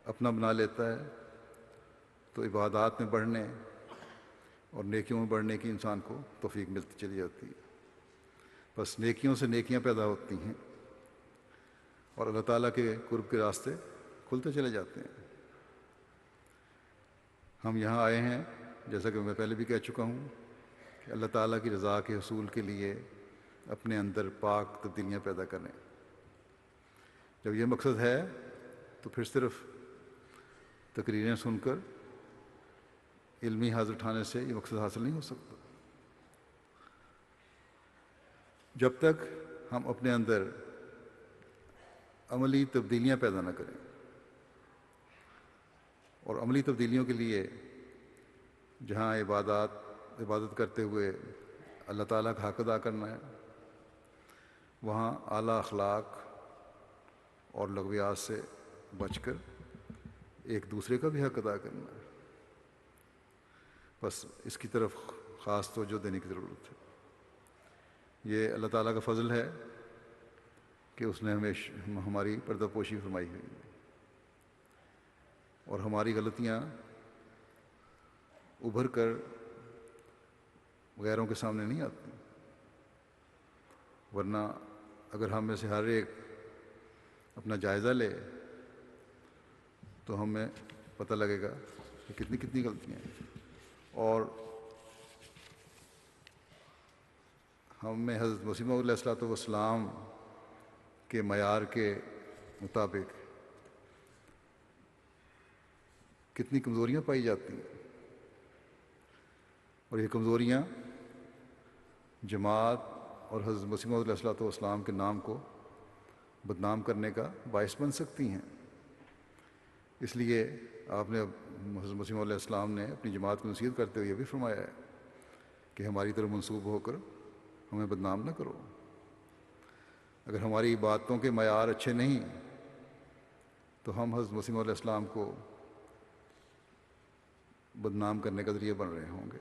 اپنا بنا لیتا ہے تو عبادات میں بڑھنے اور نیکیوں میں بڑھنے کی انسان کو توفیق ملتی چلی جاتی ہے۔ بس نیکیوں سے نیکیاں پیدا ہوتی ہیں اور اللہ تعالیٰ کے قرب کے راستے کھلتے چلے جاتے ہیں۔ ہم یہاں آئے ہیں جیسا کہ میں پہلے بھی کہہ چکا ہوں کہ اللہ تعالیٰ کی رضا کے حصول کے لیے اپنے اندر پاک تبدیلیاں پیدا کریں۔ جب یہ مقصد ہے تو پھر صرف تقریریں سن کر علمی حاضر اٹھانے سے یہ مقصد حاصل نہیں ہو سکتا۔ جب تک ہم اپنے اندر عملی تبدیلیاں پیدا نہ کریں، اور عملی تبدیلیوں کے لیے جہاں عبادت کرتے ہوئے اللہ تعالیٰ کا حق ادا کرنا ہے، وہاں اعلیٰ اخلاق اور لغویات سے بچ کر ایک دوسرے کا بھی حق ادا کرنا ہے۔ بس اس کی طرف خاص توجہ دینے کی ضرورت ہے۔ یہ اللہ تعالیٰ کا فضل ہے کہ اس نے ہماری پردہ پوشی فرمائی ہوئی ہے، اور ہماری غلطیاں ابھر کر غیروں کے سامنے نہیں آتی، ورنہ اگر ہم میں سے ہر ایک اپنا جائزہ لے تو ہمیں پتہ لگے گا کہ کتنی غلطیاں ہیں، اور ہم میں حضرت مسیح موعود علیہ السلام کے معیار کے مطابق کتنی کمزوریاں پائی جاتی ہیں، اور یہ کمزوریاں جماعت اور حضرت مسیح موعود علیہ السلام کے نام کو بدنام کرنے کا باعث بن سکتی ہیں۔ اس لیے آپ نے حضرت مسیح موعود علیہ السلام نے اپنی جماعت کو نصیحت کرتے ہوئے یہ بھی فرمایا ہے کہ ہماری طرف منسوب ہو کر ہمیں بدنام نہ کرو۔ اگر ہماری باتوں کے معیار اچھے نہیں تو ہم حضرت مسیح علیہ السلام کو بدنام کرنے کا ذریعہ بن رہے ہوں گے۔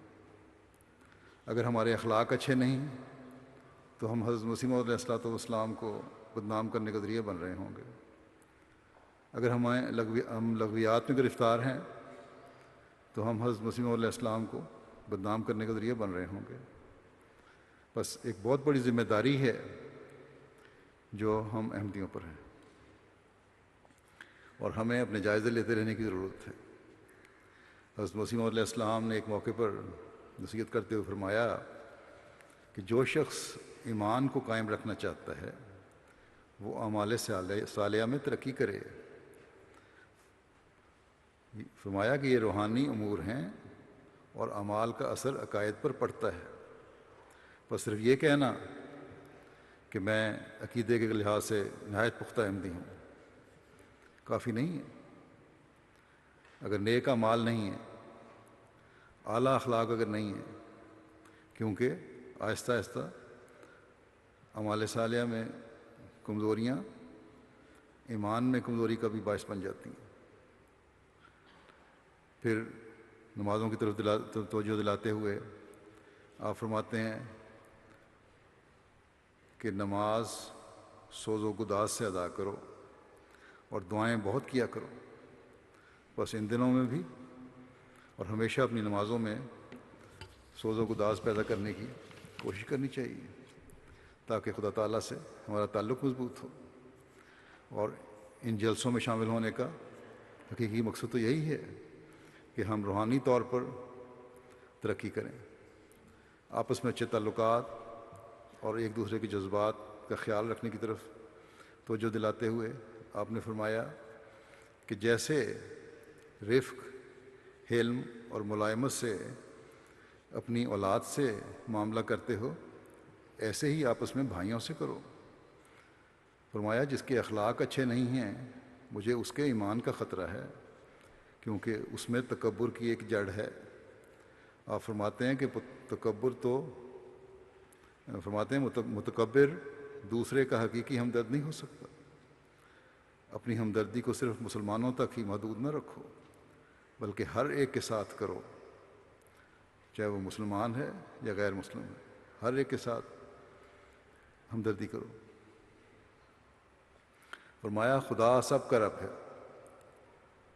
اگر ہمارے اخلاق اچھے نہیں تو ہم حضرت مسیح علیہ السلام کو بدنام کرنے کا ذریعہ بن رہے ہوں گے۔ اگر ہم لغویات میں گرفتار ہیں تو ہم حضرت مسیح علیہ السلام کو بدنام کرنے کا ذریعہ بن رہے ہوں گے۔ بس ایک بہت بڑی ذمہ داری ہے جو ہم احمدیوں پر ہیں، اور ہمیں اپنے جائزے لیتے رہنے کی ضرورت ہے۔ حضرت مسیح علیہ السلام نے ایک موقع پر نصیحت کرتے ہوئے فرمایا کہ جو شخص ایمان کو قائم رکھنا چاہتا ہے وہ اعمال صالحہ میں ترقی کرے۔ فرمایا کہ یہ روحانی امور ہیں اور اعمال کا اثر عقائد پر پڑتا ہے، بس صرف یہ کہنا کہ میں عقیدے کے لحاظ سے نہایت پختہ احمدی ہوں کافی نہیں ہے۔ اگر نیک اعمال نہیں ہیں، اعلیٰ اخلاق اگر نہیں ہیں، کیونکہ آہستہ آہستہ اعمال صالحہ میں کمزوریاں ایمان میں کمزوری کا بھی باعث بن جاتی ہیں۔ پھر نمازوں کی طرف توجہ دلاتے ہوئے آپ فرماتے ہیں کہ نماز سوز و گداز سے ادا کرو اور دعائیں بہت کیا کرو۔ بس ان دنوں میں بھی اور ہمیشہ اپنی نمازوں میں سوز و گداز پیدا کرنے کی کوشش کرنی چاہیے تاکہ خدا تعالیٰ سے ہمارا تعلق مضبوط ہو۔ اور ان جلسوں میں شامل ہونے کا حقیقی مقصد تو یہی ہے کہ ہم روحانی طور پر ترقی کریں، آپس میں اچھے تعلقات اور ایک دوسرے کے جذبات کا خیال رکھنے کی طرف توجہ دلاتے ہوئے آپ نے فرمایا کہ جیسے رفق، حلم اور ملائمت سے اپنی اولاد سے معاملہ کرتے ہو ایسے ہی آپس میں بھائیوں سے کرو۔ فرمایا جس کے اخلاق اچھے نہیں ہیں مجھے اس کے ایمان کا خطرہ ہے، کیونکہ اس میں تکبر کی ایک جڑ ہے۔ آپ فرماتے ہیں کہ متکبر دوسرے کا حقیقی ہمدرد نہیں ہو سکتا۔ اپنی ہمدردی کو صرف مسلمانوں تک ہی محدود نہ رکھو بلکہ ہر ایک کے ساتھ کرو، چاہے وہ مسلمان ہے یا غیر مسلم ہے، ہر ایک کے ساتھ ہمدردی کرو۔ فرمایا خدا سب کا رب ہے،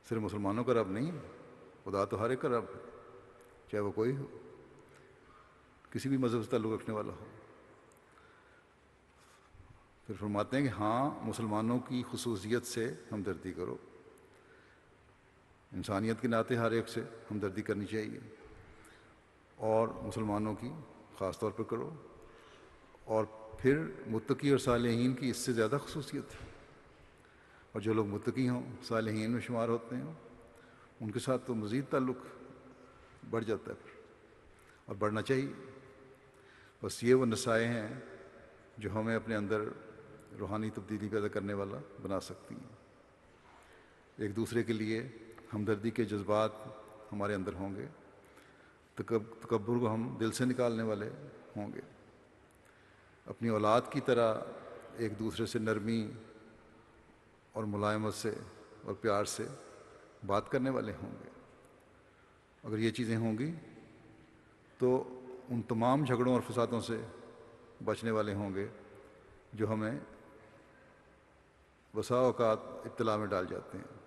صرف مسلمانوں کا رب نہیں، خدا تو ہر ایک کا رب ہے، چاہے وہ کوئی ہو، کسی بھی مذہب سے تعلق رکھنے والا ہو۔ پھر فرماتے ہیں کہ ہاں مسلمانوں کی خصوصیت سے ہمدردی کرو، انسانیت کے ناطے ہر ایک سے ہمدردی کرنی چاہیے، اور مسلمانوں کی خاص طور پر کرو۔ اور پھر متقی اور صالحین کی اس سے زیادہ خصوصیت ہے، اور جو لوگ متقی ہوں، صالحین میں شمار ہوتے ہیں، ان کے ساتھ تو مزید تعلق بڑھ جاتا ہے اور بڑھنا چاہیے۔ بس یہ وہ نصائح ہیں جو ہمیں اپنے اندر روحانی تبدیلی پیدا کرنے والا بنا سکتی ہیں۔ ایک دوسرے کے لیے ہمدردی کے جذبات ہمارے اندر ہوں گے، تکبر کو ہم دل سے نکالنے والے ہوں گے، اپنی اولاد کی طرح ایک دوسرے سے نرمی اور ملائمت سے اور پیار سے بات کرنے والے ہوں گے۔ اگر یہ چیزیں ہوں گی تو ان تمام جھگڑوں اور فسادوں سے بچنے والے ہوں گے جو ہمیں بسا اوقات ابتلا میں ڈال جاتے ہیں۔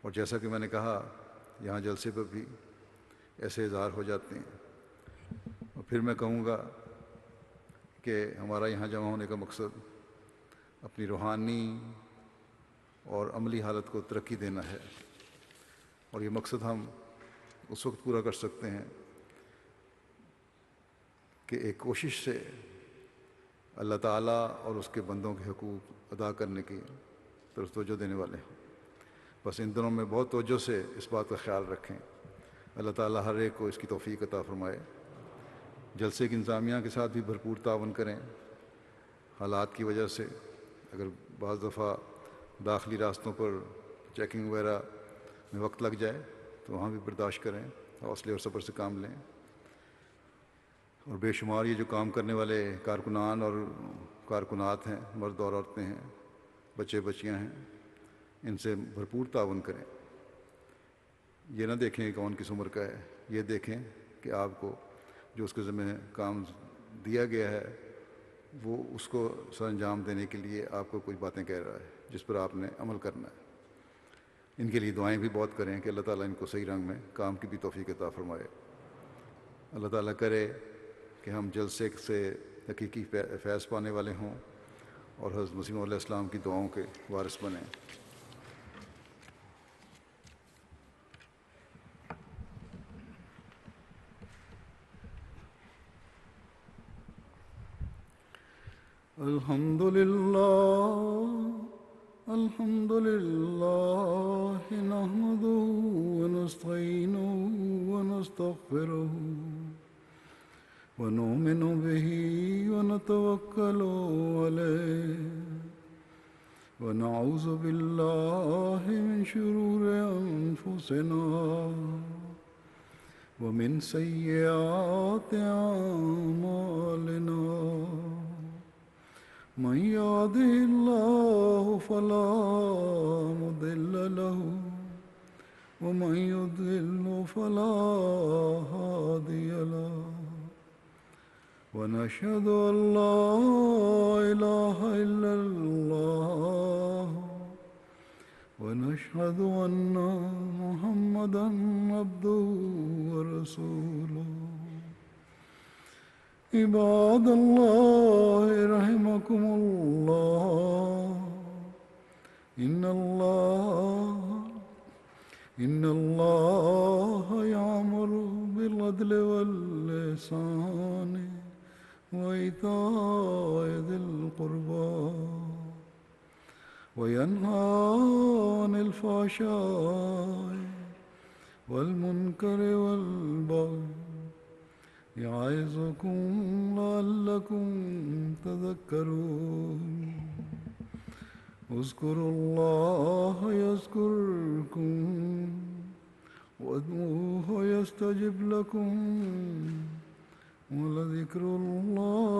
اور جیسا کہ میں نے کہا یہاں جلسے پر بھی ایسے اظہار ہو جاتے ہیں۔ اور پھر میں کہوں گا کہ ہمارا یہاں جمع ہونے کا مقصد اپنی روحانی اور عملی حالت کو ترقی دینا ہے، اور یہ مقصد ہم اس وقت پورا کر سکتے ہیں کہ ایک کوشش سے اللہ تعالیٰ اور اس کے بندوں کے حقوق ادا کرنے کی طرف توجہ دینے والے ہیں۔ بس ان دنوں میں بہت توجہ سے اس بات کا خیال رکھیں، اللہ تعالیٰ ہر ایک کو اس کی توفیق عطا فرمائے۔ جلسے کی انتظامیہ کے ساتھ بھی بھرپور تعاون کریں۔ حالات کی وجہ سے اگر بعض دفعہ داخلی راستوں پر چیکنگ وغیرہ میں وقت لگ جائے تو وہاں بھی برداشت کریں، حوصلے اور صبر سے کام لیں۔ اور بے شمار یہ جو کام کرنے والے کارکنان اور کارکنات ہیں، مرد اور عورتیں ہیں، بچے بچیاں ہیں، ان سے بھرپور تعاون کریں. یہ نہ دیکھیں کہ کون کس عمر کا ہے، یہ دیکھیں کہ آپ کو جو اس کے ذمہ کام دیا گیا ہے وہ اس کو سر انجام دینے کے لیے آپ کو کچھ باتیں کہہ رہا ہے جس پر آپ نے عمل کرنا ہے. ان کے لیے دعائیں بھی بہت کریں کہ اللہ تعالیٰ ان کو صحیح رنگ میں کام کی بھی توفیق عطا فرمائے. اللہ تعالیٰ کرے کہ ہم جلسے سے حقیقی فیض پانے والے ہوں اور حضرت مسیح علیہ السلام کی دعاؤں کے وارث بنیں. الحمد لله نحمده ونستعينه ونستغفره ونؤمن به ونتوكل عليه ونعوذ بالله من شرور أنفسنا ومن سيئات أعمالنا. من يهده الله فلا مضل له ومن يضلل فلا هادي له. ونشهد أن لا إله إلا الله ونشهد أن محمدا عبده ورسوله. عباد الله رحمكم الله إن الله يأمر بالعدل والإحسان وإيتاء ذي القربى وينهى عن الفحشاء والمنكر والبغي يعظكم لعلكم تذكرون. اذكروا الله يذكركم وادعوه يستجب لكم ولذكر الله